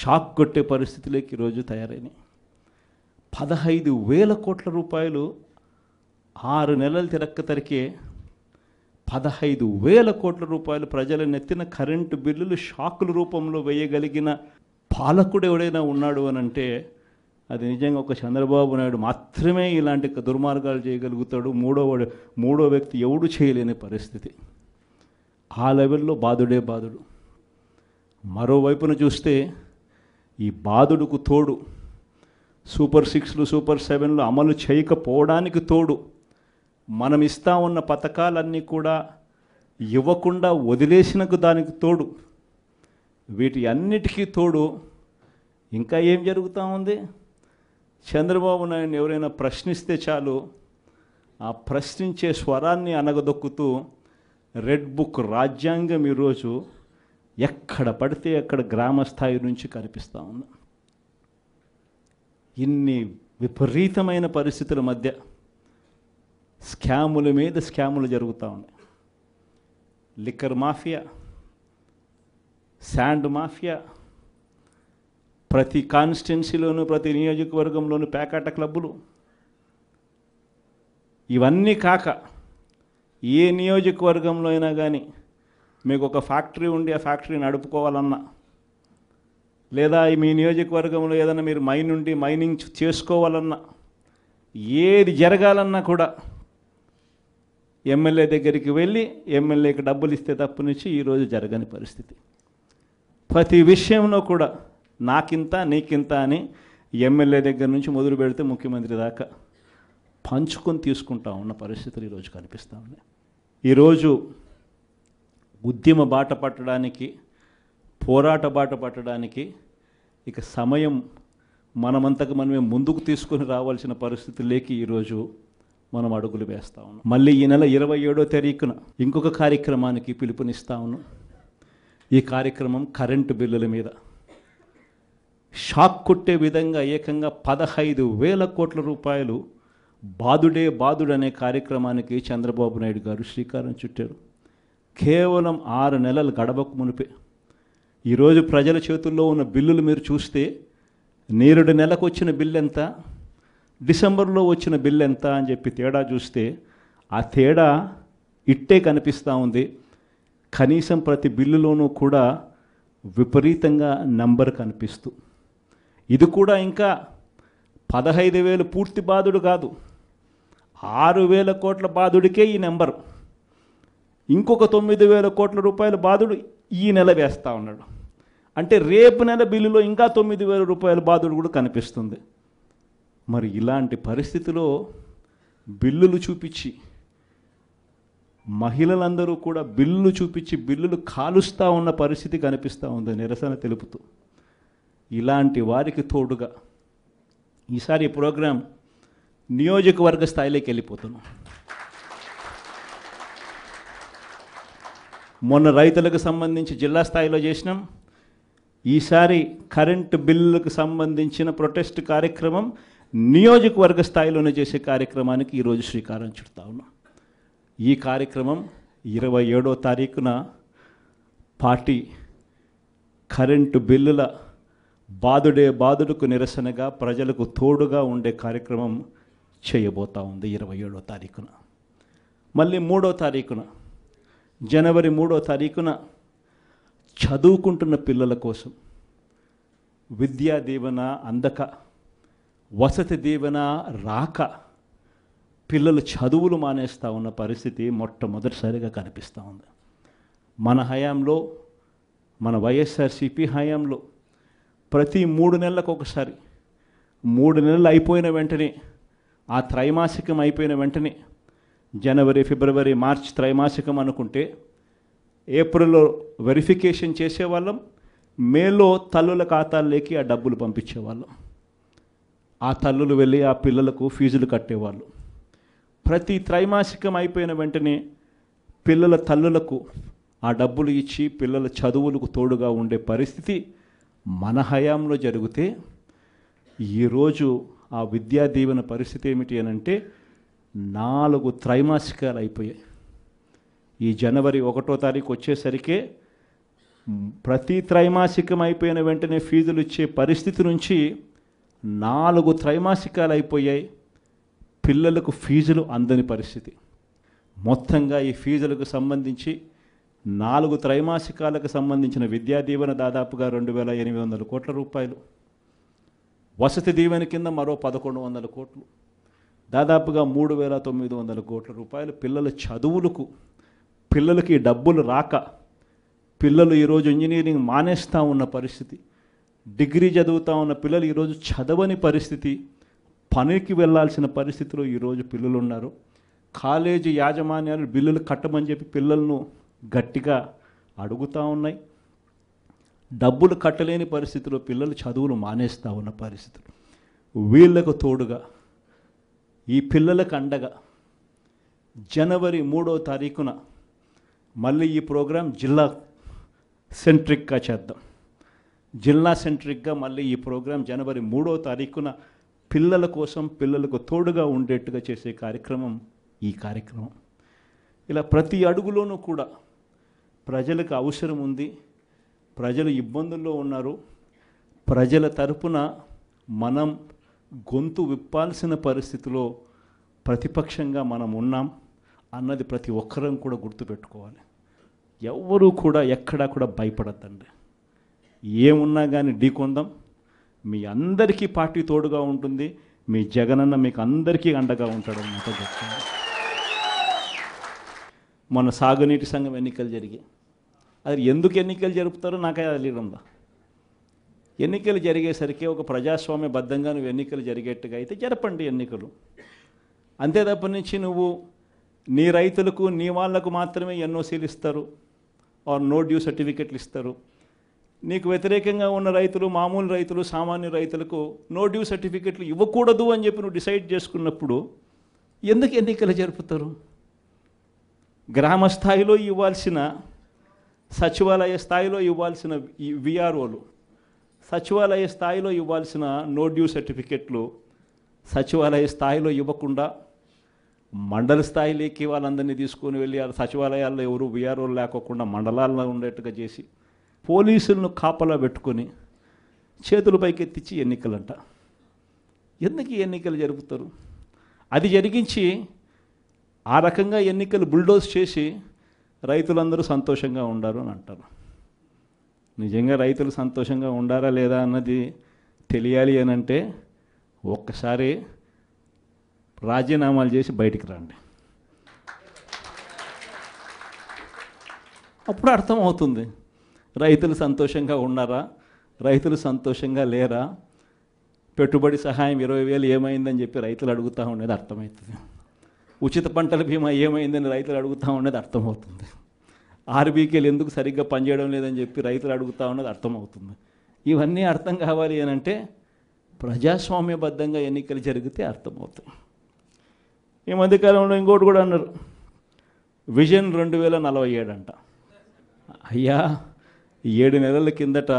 Shock కొట్టే పరిస్థితులకి ఈరోజు తయారైనాయి. 15,000 కోట్ల రూపాయలు 6 నెలలు తిరక్కి 15,000 కోట్ల రూపాయలు ప్రజల నెత్తిన కరెంటు బిల్లులు షాకుల రూపంలో వేయగలిగిన పాలకుడు ఎవడైనా ఉన్నాడు అని అంటే అది నిజంగా ఒక చంద్రబాబు నాయుడు మాత్రమే ఇలాంటి దుర్మార్గాలు చేయగలుగుతాడు. మూడో వ్యక్తి ఎవడు చేయలేని పరిస్థితి. ఆ లెవెల్లో బాధుడే బాధుడు. మరోవైపున చూస్తే ఈ బాధుడుకు తోడు సూపర్ 6లు సూపర్ 7లు అమలు చేయకపోవడానికి తోడు మనం ఇస్తా ఉన్న పథకాలన్నీ కూడా ఇవ్వకుండా వదిలేసినకు దానికి తోడు వీటి అన్నిటికీ తోడు ఇంకా ఏం జరుగుతూ ఉంది? చంద్రబాబు నాయుడు ఎవరైనా ప్రశ్నిస్తే చాలు ఆ ప్రశ్నించే స్వరాన్ని అనగదొక్కుతూ రెడ్ బుక్ రాజ్యాంగం ఈరోజు ఎక్కడ పడితే అక్కడ గ్రామ స్థాయి నుంచి కనిపిస్తూ ఉంది. ఇన్ని విపరీతమైన పరిస్థితుల మధ్య స్కాముల మీద స్కాములు జరుగుతూ ఉన్నాయి. లిక్కర్ మాఫియా, శాండ్ మాఫియా, ప్రతి కాన్స్టిట్యున్సీలోనూ ప్రతి నియోజకవర్గంలోనూ పేకాట క్లబ్బులు, ఇవన్నీ కాక ఏ నియోజకవర్గంలో అయినా కానీ మీకు ఒక ఫ్యాక్టరీ ఉండి ఆ ఫ్యాక్టరీ నడుపుకోవాలన్నా లేదా మీ నియోజకవర్గంలో ఏదైనా మీరు మైనింగ్ చేసుకోవాలన్నా ఏది జరగాలన్నా కూడా ఎమ్మెల్యే దగ్గరికి వెళ్ళి ఎమ్మెల్యేకి డబ్బులు ఇస్తే తప్పునిచ్చి ఈరోజు జరగని పరిస్థితి. ప్రతి విషయంలో కూడా నాకింత నీకింత అని ఎమ్మెల్యే దగ్గర నుంచి మొదలు పెడితే ముఖ్యమంత్రి దాకా పంచుకొని తీసుకుంటా ఉన్న పరిస్థితులు ఈరోజు కనిపిస్తూ ఉన్నాయి. ఈరోజు ఉద్యమ బాట పట్టడానికి, పోరాట బాట పట్టడానికి ఇక సమయం మనమంతకు మనమే ముందుకు తీసుకొని రావాల్సిన పరిస్థితుల్లోకి ఈరోజు మనం అడుగులు వేస్తూ ఉన్నాం. మళ్ళీ ఈ నెల 27వ తారీఖున ఇంకొక కార్యక్రమానికి పిలుపునిస్తా ఉన్నాం. ఈ కార్యక్రమం కరెంటు బిల్లుల మీద షాక్ కొట్టే విధంగా ఏకంగా 15,000 కోట్ల రూపాయలు బాదుడే బాదుడు అనే కార్యక్రమానికి చంద్రబాబు నాయుడు గారు శ్రీకారం చుట్టారు. కేవలం 6 నెలలు గడవకు మునిపే ఈరోజు ప్రజల చేతుల్లో ఉన్న బిల్లులు మీరు చూస్తే నేరుడు నెలకు వచ్చిన బిల్లు ఎంత, డిసెంబర్లో వచ్చిన బిల్లు ఎంత అని చెప్పి తేడా చూస్తే ఆ తేడా ఇట్టే కనిపిస్తూ ఉంది. కనీసం ప్రతి బిల్లులోనూ కూడా విపరీతంగా నంబర్ కనిపిస్తూ, ఇది కూడా ఇంకా 15,000 పూర్తి బాధుడు కాదు, 6,000 కోట్ల బాధుడికే ఈ నెంబరు. ఇంకొక 9,000 కోట్ల రూపాయల బాధుడు ఈ నెల వేస్తూ ఉన్నాడు. అంటే రేపు నెల బిల్లులో ఇంకా 9,000 రూపాయల బాధుడు కూడా కనిపిస్తుంది. మరి ఇలాంటి పరిస్థితిలో బిల్లులు చూపించి మహిళలందరూ కూడా బిల్లులు చూపించి బిల్లులు కాలుస్తూ ఉన్న పరిస్థితి కనిపిస్తూ ఉంది నిరసన తెలుపుతూ. ఇలాంటి వారికి తోడుగా ఈసారి ప్రోగ్రాం నియోజకవర్గ స్థాయిలోకి వెళ్ళిపోతున్నాం. మొన్న రైతులకు సంబంధించి జిల్లా స్థాయిలో చేసినాం. ఈసారి కరెంటు బిల్లులకు సంబంధించిన ప్రొటెస్ట్ కార్యక్రమం నియోజకవర్గ స్థాయిలోనే చేసే కార్యక్రమానికి ఈరోజు శ్రీకారం చుడతా ఉన్నాం. ఈ కార్యక్రమం 27వ తారీఖున పార్టీ కరెంటు బిల్లుల బాదుడే బాదుడుకు నిరసనగా ప్రజలకు తోడుగా ఉండే కార్యక్రమం చేయబోతా ఉంది 27వ తారీఖున. మళ్ళీ 3వ తారీఖున జనవరి 3వ తారీఖున చదువుకుంటున్న పిల్లల కోసం విద్యా దీవెన అందక, వసతి దీవెన రాక పిల్లలు చదువులు మానేస్తూ ఉన్న పరిస్థితి మొట్టమొదటిసారిగా కనిపిస్తూ ఉంది. మన హయాంలో, మన వైఎస్ఆర్సీపీ హయాంలో ప్రతి 3 నెలలకు ఒకసారి, 3 నెలలు అయిపోయిన వెంటనే, ఆ త్రైమాసికం అయిపోయిన వెంటనే, జనవరి ఫిబ్రవరి మార్చ్ త్రైమాసికం అనుకుంటే ఏప్రిల్లో వెరిఫికేషన్ చేసేవాళ్ళం, మేలో తల్లుల ఖాతాల్లోకి ఆ డబ్బులు పంపించేవాళ్ళం. ఆ తల్లులు వెళ్ళి ఆ పిల్లలకు ఫీజులు కట్టేవాళ్ళు. ప్రతి త్రైమాసికం అయిపోయిన వెంటనే పిల్లల తల్లులకు ఆ డబ్బులు ఇచ్చి పిల్లల చదువులకు తోడుగా ఉండే పరిస్థితి మన హయాంలో జరిగితే, ఈరోజు ఆ విద్యా దీవెన పరిస్థితి ఏమిటి అని అంటే 4 త్రైమాసికాలు అయిపోయాయి. ఈ జనవరి 1వ తారీఖు వచ్చేసరికే ప్రతి త్రైమాసికం అయిపోయిన వెంటనే ఫీజులు ఇచ్చే పరిస్థితి నుంచి 4 త్రైమాసికాలు అయిపోయాయి, పిల్లలకు ఫీజులు అందని పరిస్థితి. మొత్తంగా ఈ ఫీజులకు సంబంధించి 4 త్రైమాసికాలకు సంబంధించిన విద్యా దీవెన దాదాపుగా 2,800 కోట్ల రూపాయలు, వసతి దీవెన కింద మరో 1,100 కోట్లు, దాదాపుగా 3,900 కోట్ల రూపాయలు పిల్లల చదువులకు. పిల్లలకి డబ్బులు రాక పిల్లలు ఈరోజు ఇంజనీరింగ్ మానేస్తూ ఉన్న పరిస్థితి, డిగ్రీ చదువుతూ ఉన్న పిల్లలు ఈరోజు చదవని పరిస్థితి, పనికి వెళ్ళాల్సిన పరిస్థితిలో ఈరోజు పిల్లలు ఉన్నారు. కాలేజీ యాజమాన్యాలు బిల్లులు కట్టమని చెప్పి పిల్లలను గట్టిగా అడుగుతూ ఉన్నాయి. డబ్బులు కట్టలేని పరిస్థితిలో పిల్లలు చదువులు మానేస్తూ ఉన్న పరిస్థితులు. వీళ్లకు తోడుగా ఈ పిల్లలకు అండగా జనవరి 3వ తారీఖున మళ్ళీ ఈ ప్రోగ్రాం జిల్లా సెంట్రిక్గా చేద్దాం. జిల్లా సెంట్రిక్గా మళ్ళీ ఈ ప్రోగ్రాం జనవరి 3వ తారీఖున పిల్లల కోసం, పిల్లలకు తోడుగా ఉండేట్టుగా చేసే కార్యక్రమం ఈ కార్యక్రమం. ఇలా ప్రతి అడుగులోనూ కూడా ప్రజలకు అవసరం ఉంది, ప్రజలు ఇబ్బందుల్లో ఉన్నారు, ప్రజల తరపున మనం గొంతు విప్పాల్సిన పరిస్థితిలో ప్రతిపక్షంగా మనం ఉన్నాం అన్నది ప్రతి ఒక్కరం కూడా గుర్తుపెట్టుకోవాలి. ఎవ్వరూ కూడా ఎక్కడా కూడా భయపడద్దండి. ఏమున్నా కానీ ఢీకొందాం. మీ అందరికీ పార్టీ తోడుగా ఉంటుంది. మీ జగనన్న మీకు అందరికీ అండగా ఉంటాడన్నమాట చెప్తాను. మన సాగునీటి సంఘం ఎన్నికలు జరిగాయి. అది ఎందుకు ఎన్నికలు జరుపుతారో నాకే తెలియదుందా. ఎన్నికలు జరిగేసరికి ఒక ప్రజాస్వామ్యబద్ధంగా నువ్వు ఎన్నికలు జరిగేట్టుగా అయితే జరపండి ఎన్నికలు. అంతే తప్ప నుంచి నువ్వు నీ రైతులకు, నీ వాళ్లకు మాత్రమే ఎన్ఓసీలు ఇస్తారు, ఆర్ నో డ్యూ సర్టిఫికెట్లు ఇస్తారు. నీకు వ్యతిరేకంగా ఉన్న రైతులు, మామూలు రైతులు, సామాన్య రైతులకు నో డ్యూ సర్టిఫికెట్లు ఇవ్వకూడదు అని చెప్పి నువ్వు డిసైడ్ చేసుకున్నప్పుడు ఎందుకు ఎన్నికలు జరుపుతారు? గ్రామ స్థాయిలో ఇవ్వాల్సిన, సచివాలయ స్థాయిలో ఇవ్వాల్సిన విఆర్ఓలు, సచివాలయ స్థాయిలో ఇవ్వాల్సిన నో డ్యూ సర్టిఫికెట్లు సచివాలయ స్థాయిలో ఇవ్వకుండా మండల స్థాయిలోకి వాళ్ళందరినీ తీసుకొని వెళ్ళి ఆ సచివాలయాల్లో ఎవరు విఆర్ఓలు లేకోకుండా మండలాల్లో ఉండేట్టుగా చేసి పోలీసులను కాపలా పెట్టుకొని చేతుల పైకెత్తించి ఎన్నికలంట. ఎందుకు ఈ ఎన్నికలు జరుపుతారు? అది జరిగించి ఆ రకంగా ఎన్నికలు బుల్డోజ్ చేసి రైతులందరూ సంతోషంగా ఉండారు అని అంటారు. నిజంగా రైతులు సంతోషంగా ఉండారా లేదా అన్నది తెలియాలి అని అంటే ఒక్కసారి రాజీనామాలు చేసి బయటికి రండి, అప్పుడు అర్థమవుతుంది రైతులు సంతోషంగా ఉన్నారా, రైతులు సంతోషంగా లేరా. పెట్టుబడి సహాయం 20,000 ఏమైందని చెప్పి రైతులు అడుగుతూ ఉండేది అర్థమవుతుంది. ఉచిత పంటల బీమా ఏమైందని రైతులు అడుగుతూ ఉండేది అర్థమవుతుంది. ఆర్బీకేలు ఎందుకు సరిగ్గా పనిచేయడం లేదని చెప్పి రైతులు అడుగుతూ ఉన్నది అర్థమవుతుంది. ఇవన్నీ అర్థం కావాలి అని అంటే ప్రజాస్వామ్యబద్ధంగా ఎన్నికలు జరిగితే అర్థమవుతుంది. ఈ మధ్యకాలంలో ఇంకోటి కూడా అన్నారు, విజన్ 2047 అంట. అయ్యా 7 నెలల కిందట